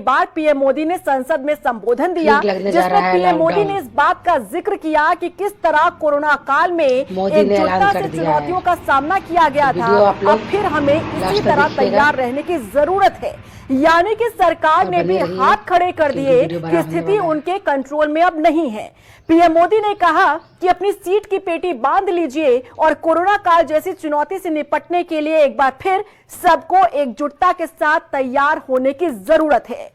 बार PM Modi ने संसद में संबोधन दिया, जिसमें पीएम मोदी ने इस बात का जिक्र किया कि किस तरह कोरोना काल में एकजुटता से चुनौतियों का सामना किया गया था। अब फिर हमें इसी तरह तैयार रहने की जरूरत है। यानी कि सरकार ने भी हाथ खड़े कर दिए कि स्थिति उनके कंट्रोल में अब नहीं है। पीएम मोदी ने कहा कि अपनी सीट की पेटी बांध लीजिए और कोरोना काल जैसी चुनौती से निपटने के लिए एक बार फिर सबको एकजुटता के साथ तैयार होने की जरूरत है।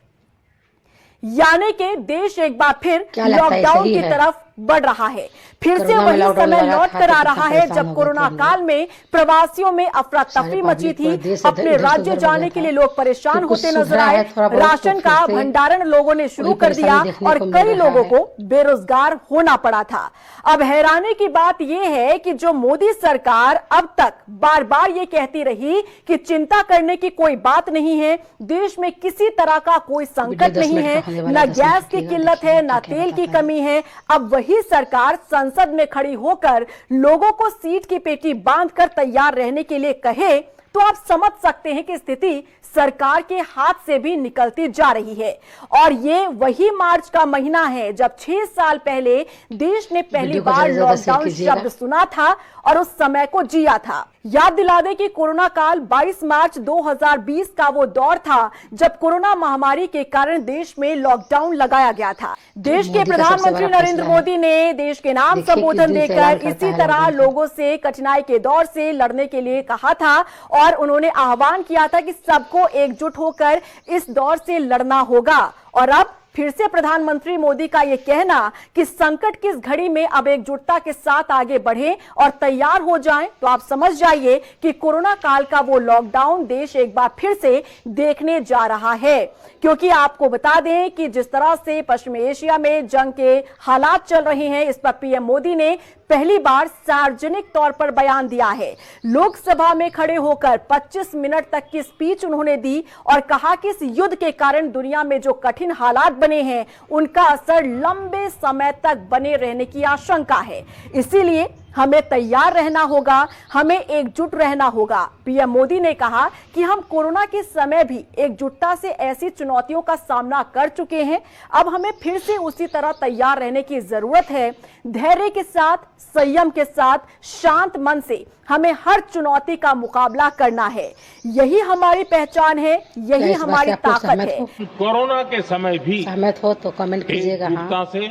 यानी कि देश एक बार फिर लॉकडाउन की तरफ बढ़ रहा है। फिर से वही समय लौट कर आ रहा है जब कोरोना काल में प्रवासियों में अफरा तफरी मची थी। अपने राज्य जाने के लिए लोग परेशान होते नजर आए। राशन का भंडारण लोगों ने शुरू कर दिया और कई लोगों को बेरोजगार होना पड़ा था। अब हैरानी की बात यह है कि जो मोदी सरकार अब तक बार बार ये कहती रही कि चिंता करने की कोई बात नहीं है, देश में किसी तरह का कोई संकट नहीं है, न गैस की किल्लत है, न तेल की कमी है, अब वही सरकार संसद में खड़ी होकर लोगों को सीट की पेटी बांधकर तैयार रहने के लिए कहे तो आप समझ सकते हैं कि स्थिति सरकार के हाथ से भी निकलती जा रही है। और ये वही मार्च का महीना है जब 6 साल पहले देश ने पहली बार लॉकडाउन शब्द सुना था और उस समय को जिया था। याद दिला दें कि कोरोना काल 22 मार्च 2020 का वो दौर था जब कोरोना महामारी के कारण देश में लॉकडाउन लगाया गया था। देश के प्रधानमंत्री नरेंद्र मोदी ने देश के नाम संबोधन देकर इसी तरह लोगों से कठिनाई के दौर से लड़ने के लिए कहा था और उन्होंने आह्वान किया था कि सबको एकजुट होकर इस दौर से लड़ना होगा। और अब फिर से प्रधानमंत्री मोदी का यह कहना कि संकट की इस घड़ी में अब एकजुटता के साथ आगे बढ़ें और तैयार हो जाएं, तो आप समझ जाइए कि कोरोना काल का वो लॉकडाउन देश एक बार फिर से देखने जा रहा है। क्योंकि आपको बता दें कि जिस तरह से पश्चिमी एशिया में जंग के हालात चल रहे हैं, इस पर पीएम मोदी ने पहली बार सार्वजनिक तौर पर बयान दिया है। लोकसभा में खड़े होकर 25 मिनट तक की स्पीच उन्होंने दी और कहा कि इस युद्ध के कारण दुनिया में जो कठिन हालात बने हैं उनका असर लंबे समय तक बने रहने की आशंका है। इसीलिए हमें तैयार रहना होगा, हमें एकजुट रहना होगा। पीएम मोदी ने कहा कि हम कोरोना के समय भी एकजुटता से ऐसी चुनौतियों का सामना कर चुके हैं, अब हमें फिर से उसी तरह तैयार रहने की जरूरत है। धैर्य के साथ, संयम के साथ, शांत मन से हमें हर चुनौती का मुकाबला करना है। यही हमारी पहचान है, यही हमारी ताकत है। कोरोना के समय भी सहमत हो तो कमेंट कीजिएगा। एकजुटता से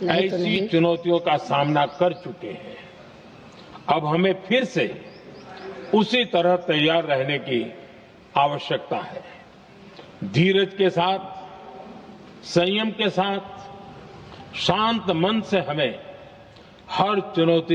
ऐसी चुनौतियों का सामना कर चुके हैं, अब हमें फिर से उसी तरह तैयार रहने की आवश्यकता है। धीरज के साथ, संयम के साथ, शांत मन से हमें हर चुनौती